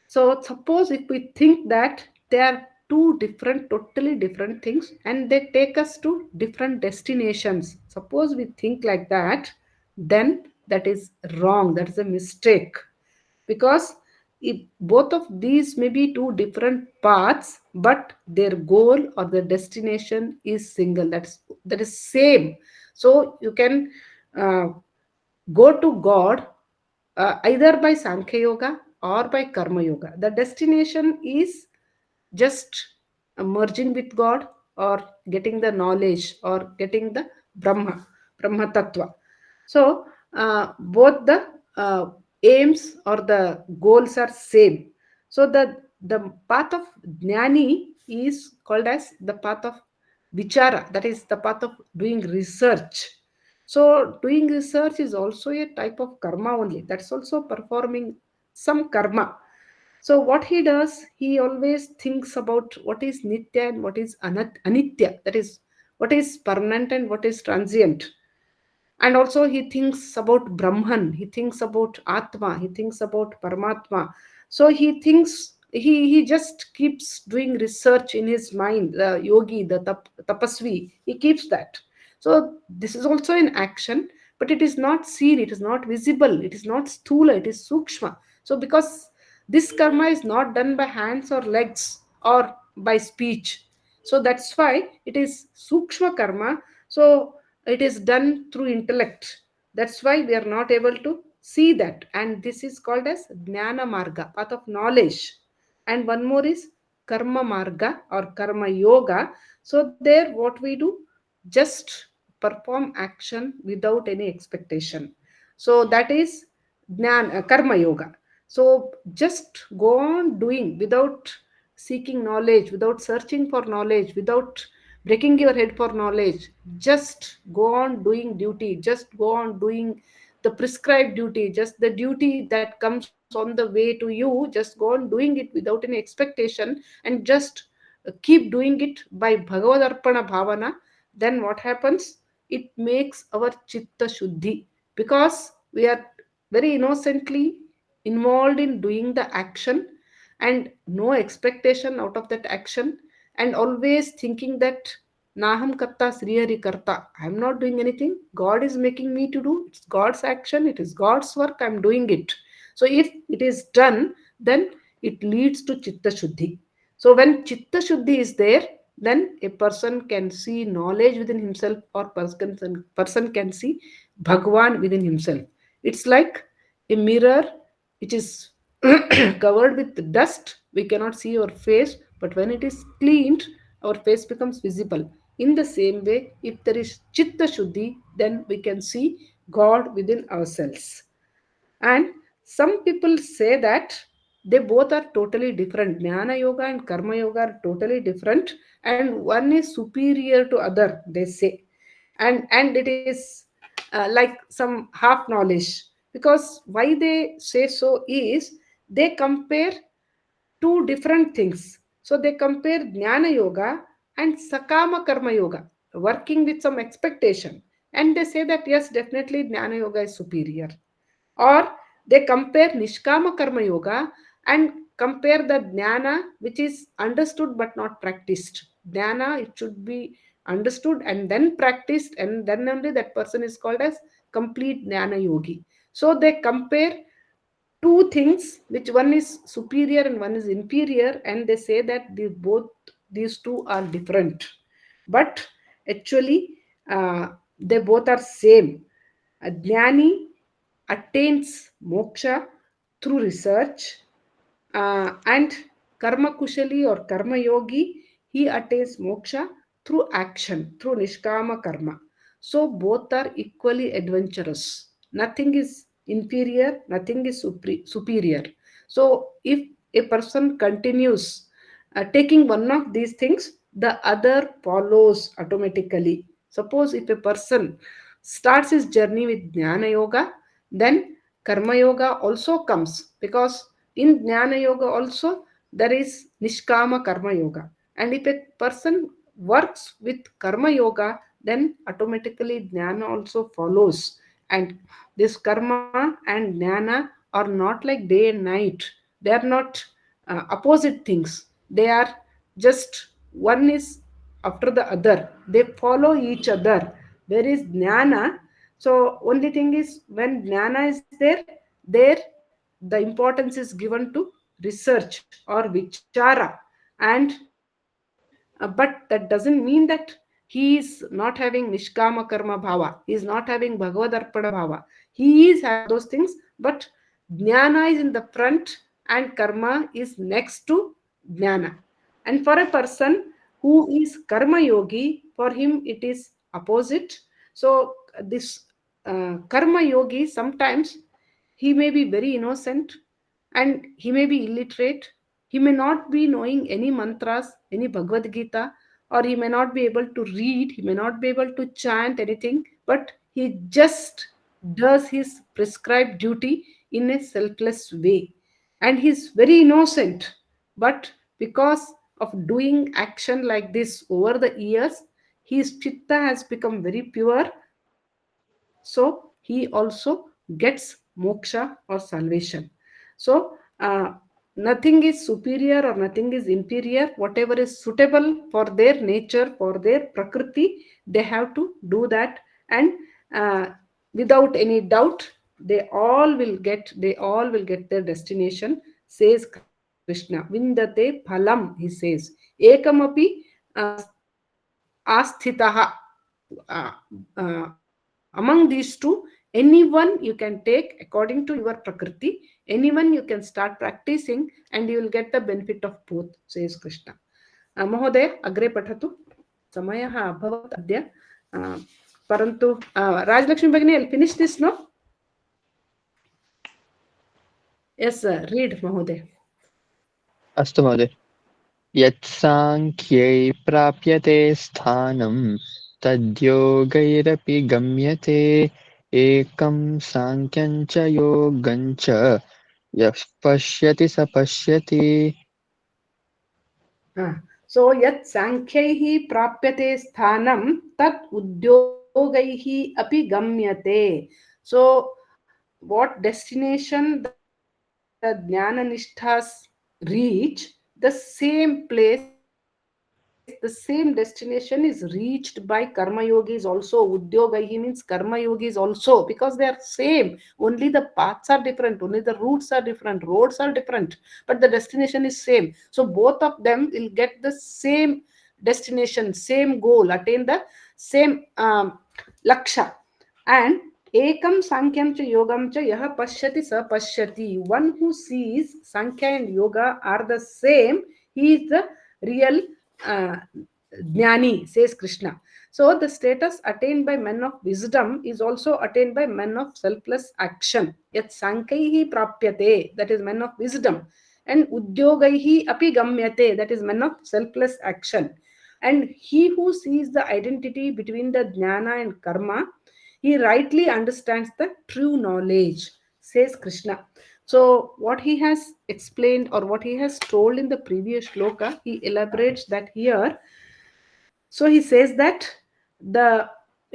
So suppose if we think that they are two different, totally different things and they take us to different destinations. Suppose we think like that, then that is wrong. That is a mistake. Because if both of these may be two different paths, but their goal or their destination is single. That is same. So you can uh, go to God either by Sankhya Yoga or by Karma Yoga. The destination is just merging with God or getting the knowledge or getting the Brahma Tattva. So both the aims or the goals are same. So the path of Jnani is called as the path of Vichara, that is the path of doing research. So doing research is also a type of karma only. That's also performing some karma. So what he does, he always thinks about what is nitya and what is anitya. That is what is permanent and what is transient. And also he thinks about Brahman, he thinks about Atma, he thinks about Paramatma. So he thinks, he just keeps doing research in his mind. The yogi, the tapasvi, he keeps that. So this is also an action, but it is not seen, it is not visible, it is not sthula, it is sukshma. So because this karma is not done by hands or legs or by speech, so that's why it is sukshma karma. So it is done through intellect. That's why we are not able to see that. And this is called as Jnana Marga, path of knowledge. And one more is Karma Marga or Karma Yoga. So there what we do, just perform action without any expectation. So that is Karma Yoga. So just go on doing without seeking knowledge, without searching for knowledge, without breaking your head for knowledge. Just go on doing duty, just go on doing the prescribed duty, just the duty that comes on the way to you, just go on doing it without any expectation, and just keep doing it by Bhagavad Arpana Bhavana. Then what happens? It makes our chitta shuddhi, because we are very innocently involved in doing the action and no expectation out of that action, and always thinking that Naham karta srihari karta. I am not doing anything. God is making me to do. It's God's action. It is God's work. I am doing it. So if it is done, then it leads to chitta shuddhi. So when chitta shuddhi is there, then a person can see knowledge within himself, or person can see Bhagwan within himself. It's like a mirror which is covered with dust. We cannot see our face, but when it is cleaned, our face becomes visible. In the same way, if there is chitta shuddhi, then we can see God within ourselves. And some people say that they both are totally different. Jnana yoga and karma yoga are totally different, and one is superior to other, they say. And it is like some half knowledge, because why they say so is they compare two different things. So they compare Jnana Yoga and Sakama Karma Yoga, working with some expectation. And they say that yes, definitely Jnana Yoga is superior. Or they compare Nishkama Karma Yoga and compare the Jnana which is understood but not practiced. Jnana, it should be understood and then practiced, and then only that person is called as complete Jnana Yogi. So they compare two things, which one is superior and one is inferior, and they say that these two are different, but actually they both are same. A jnani attains moksha through research, and karma kushali or karma yogi, he attains moksha through action, through nishkama karma. So both are equally adventurous. Nothing is inferior, nothing is superior. So if a person continues taking one of these things, the other follows automatically. Suppose if a person starts his journey with jnana yoga, then karma yoga also comes, because in jnana yoga also there is nishkama karma yoga. And if a person works with karma yoga, then automatically jnana also follows. And this karma and jnana are not like day and night. They are not opposite things. They are just one is after the other. They follow each other. There is jnana. So only thing is, when jnana is there, there the importance is given to research or vichara. And but that doesn't mean that he is not having nishkama karma bhava, he is not having bhagavad arpada bhava. He is having those things, but jnana is in the front and karma is next to jnana. And for a person who is karma yogi, for him it is opposite. So this karma yogi, sometimes he may be very innocent, and he may be illiterate. He may not be knowing any mantras, any Bhagavad Gita, or he may not be able to read, he may not be able to chant anything, but he just does his prescribed duty in a selfless way. And he's very innocent. But because of doing action like this over the years, his chitta has become very pure. So he also gets moksha or salvation. So nothing is superior or nothing is inferior. Whatever is suitable for their nature, for their prakriti, they have to do that. And uh, without any doubt, they all will get their destination, says Krishna. Vindate phalam, he says. Ekamapi uh, asthitaha. uh, Among these two, anyone you can take according to your prakriti, anyone you can start practicing, and you will get the benefit of both, says Krishna. Mahodaya, agre pathatu. Samaya abhavat adya. Uh, Parantu, Rajlakshmi Bhagini, I'll finish this, no? Yes, read, Mahodaya. अस्तु महोदय यत्साङ्ख्यै प्राप्यते स्थानं तद्योगैरपि गम्यते एकं साङ्ख्यं च योगं च यः पश्यति स पश्यति So, yat sankhyahi prapyate sthanam tat udyogaihi api gamyate. So, what destination the jnana nishthas reach, the same place the yogi also reaches. the same destination is reached by karma yogis also. Udyogaihi means karma yogis also, because they are same. Only the paths are different, only the routes are different, roads are different, but the destination is same. So both of them will get the same destination, same goal, attain the same laksha. And ekam sankyam cha yogam cha yah pashyati sa pashyati. One who sees sankhya and yoga are the same, he is the real uh, jnani, says Krishna. So the status attained by men of wisdom is also attained by men of selfless action. Yat sankaihi prapyate, that is men of wisdom, and udyogaihi api gamyate, that is men of selfless action. And he who sees the identity between the jnana and karma, he rightly understands the true knowledge, says Krishna. So, what he has explained or what he has told in the previous shloka, he elaborates that here. So, he says that the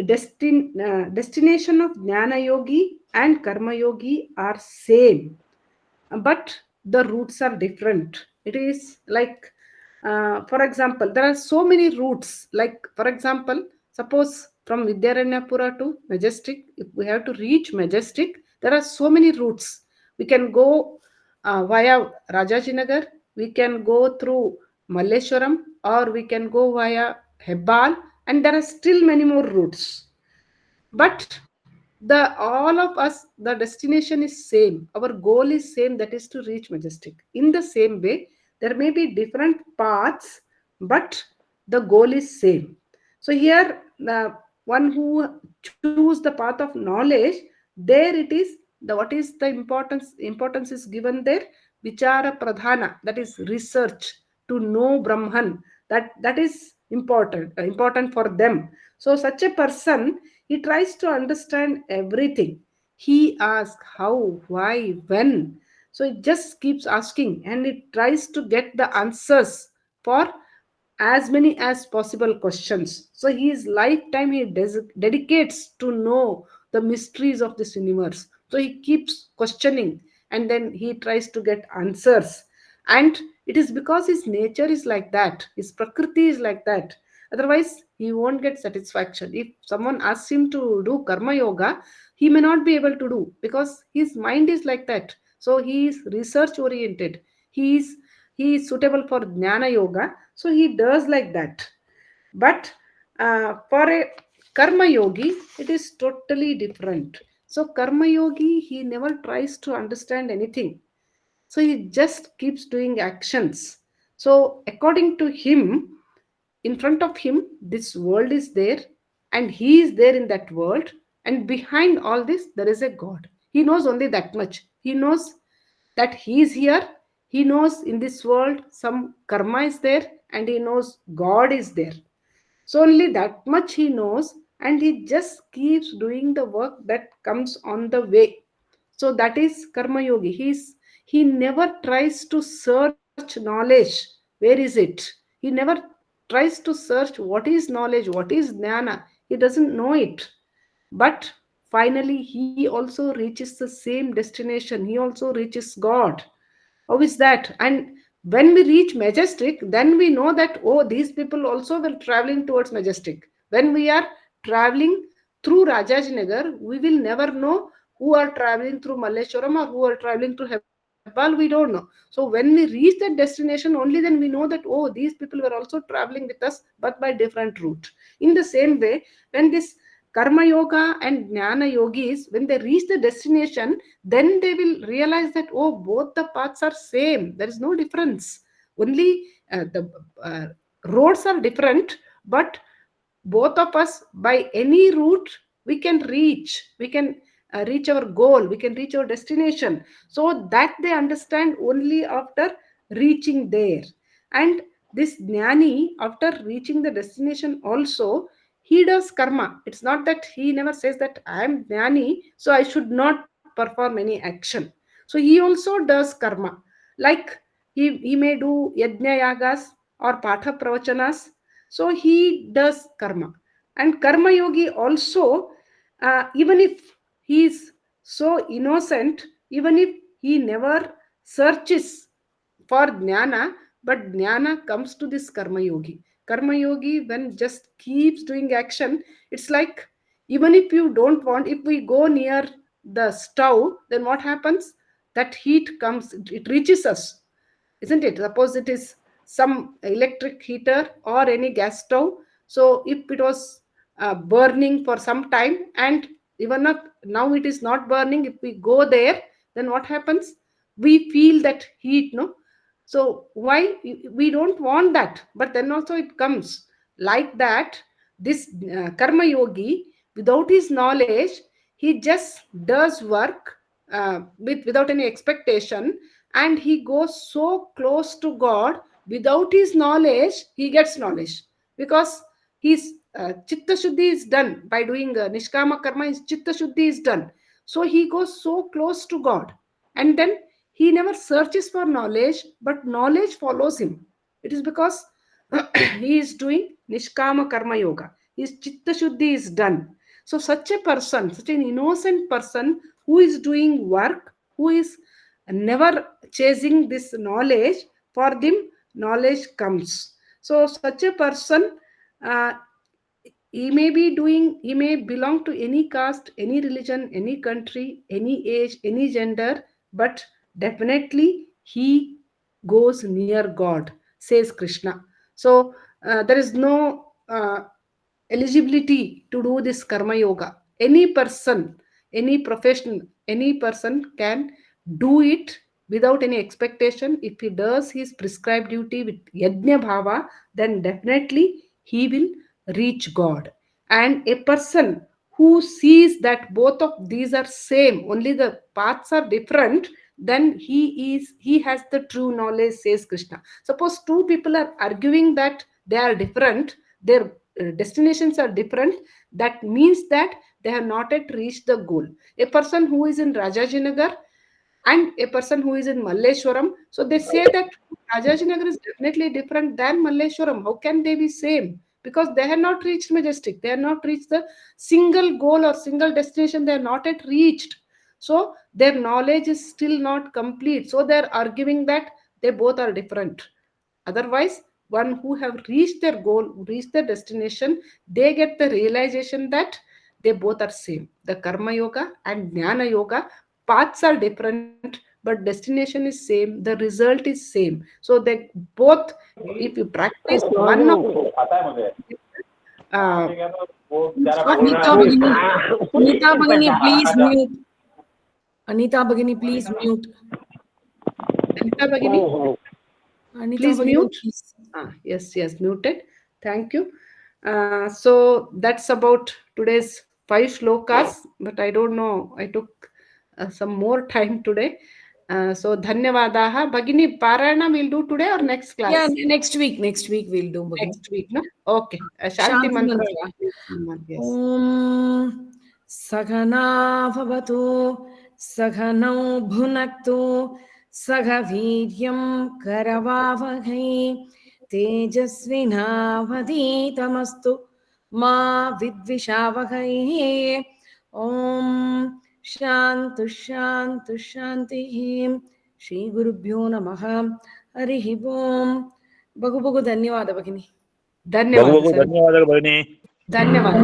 destination of Jnana Yogi and Karma Yogi are same, but the routes are different. It is like, for example, there are so many routes. Like, for example, suppose from Vidyaranyapura to Majestic, if we have to reach Majestic, there are so many routes. We can go via Rajajinagar, we can go through Malleshwaram, or we can go via Hebbal, and there are still many more routes. But the all of us, the destination is same, our goal is same, that is to reach Majestic. In the same way, there may be different paths, but the goal is same. So here the one who choose the path of knowledge, there it is, the what is the importance is given there, vichara pradhana, that is research, to know Brahman, that is important for them. So such a person, he tries to understand everything. He asks how, why, when. So it just keeps asking and it tries to get the answers for as many as possible questions. So his lifetime he dedicates to know the mysteries of this universe. So he keeps questioning and then he tries to get answers. And it is because his nature is like that, his prakriti is like that. Otherwise, he won't get satisfaction. If someone asks him to do karma yoga, he may not be able to do because his mind is like that. So he is research oriented. He is he is suitable for jnana yoga, so he does like that. But for a karma yogi, it is totally different. So karma yogi, he never tries to understand anything, so he just keeps doing actions. So according to him, in front of him this world is there, and he is there in that world, and behind all this there is a god. He knows only that much. He knows that he is here, he knows in this world some karma is there, and he knows god is there. So only that much he knows, and he just keeps doing the work that comes on the way. So that is karma yogi. He never tries to search knowledge. Where is it? He never tries to search what is knowledge, what is jnana. He doesn't know it. But finally, he also reaches the same destination. He also reaches God. How is that? And when we reach Majestic, then we know that, oh, these people also were traveling towards Majestic. When we are traveling through Rajajinagar, we will never know who are traveling through Malleshwaram or who are traveling through Hebbal. We don't know. So when we reach that destination, only then we know that, oh, these people were also traveling with us, but by different route. In the same way, when this Karma Yoga and Jnana Yogis, when they reach the destination, then they will realize that, oh, both the paths are same, there is no difference. Only the roads are different, but both of us, by any route, we can reach our goal, we can reach our destination. So that they understand only after reaching there. And this jnani, after reaching the destination also, he does karma. It's not that he never says that I am jnani, so I should not perform any action. So he also does karma. Like he may do yajna yagas or patha pravachana's. So he does karma. And karma yogi also, even if he is so innocent, even if he never searches for jnana, but jnana comes to this karma yogi. Karma yogi, when just keeps doing action, it's like even if you don't want, if we go near the stove, then what happens? That heat comes, it reaches us, isn't it? Suppose it is some electric heater or any gas stove. So if it was burning for some time, and even if now it is not burning, if we go there, then what happens? We feel that heat, no? So why we don't want that? But then also it comes like that. This karma yogi, without his knowledge, he just does work without any expectation, and he goes so close to God. Without his knowledge, he gets knowledge, because his chitta shuddhi is done by doing nishkama karma. His chitta shuddhi is done, so he goes so close to God, and then he never searches for knowledge, but knowledge follows him. It is because he is doing nishkama karma yoga. His chitta shuddhi is done. So such a person, such an innocent person who is doing work, who is never chasing this knowledge, for them knowledge comes. So such a person, uh, he may belong to any caste, any religion, any country, any age, any gender, but definitely he goes near God, says Krishna. So there is no eligibility to do this karma yoga. Any person, any profession, any person can do it without any expectation. If he does his prescribed duty with yajna bhava, then definitely he will reach God. And a person who sees that both of these are same, only the paths are different, then he has the true knowledge, says Krishna. Suppose two people are arguing that they are different, their destinations are different, that means that they have not yet reached the goal. A person who is in Rajajinagar and a person who is in Malleshwaram, so they say that Rajajinagar is definitely different than Malleshwaram. How can they be same? Because they have not reached majestic, they have not reached the single goal or single destination, they have not yet reached. So their knowledge is still not complete, so they are arguing that they both are different. Otherwise, one who have reached their goal, reached their destination, they get the realization that they both are same. The karma yoga and jnana yoga, paths are different, but destination is same, the result is same. So they both, if you practice one of uh, Anita Bhagini, Anita Bhagini, please mute. Anita Bhagini, please mute. Anita Bhagini, Anita please Bhagini, mute. please. Yes, yes, muted. Thank you. So that's about today's five shlokas, but I don't know. I took some more time today. So dhanyavadaha. Bhagini, Parayana we'll do today or next Yeah, class? next week we'll do Bhagini. Next week, no? Okay. Shanti Shanti mantra. mantra. Yes. Om Saghana Bhavatu Saghano Bhunaktu Saghaviryam Karavavaghai Tejasvinavaditamastu Ma Vidvishavaghai. Om Shantu Shantu Shanti. Shri Gurubhyo Namaha. Harihi Om. Bagu Bagu Dhanyawada Bhagini. ಧನ್ಯವಾದ sir ಧನ್ಯವಾದಗಳು ಭಗಿನಿ. ಧನ್ಯವಾದ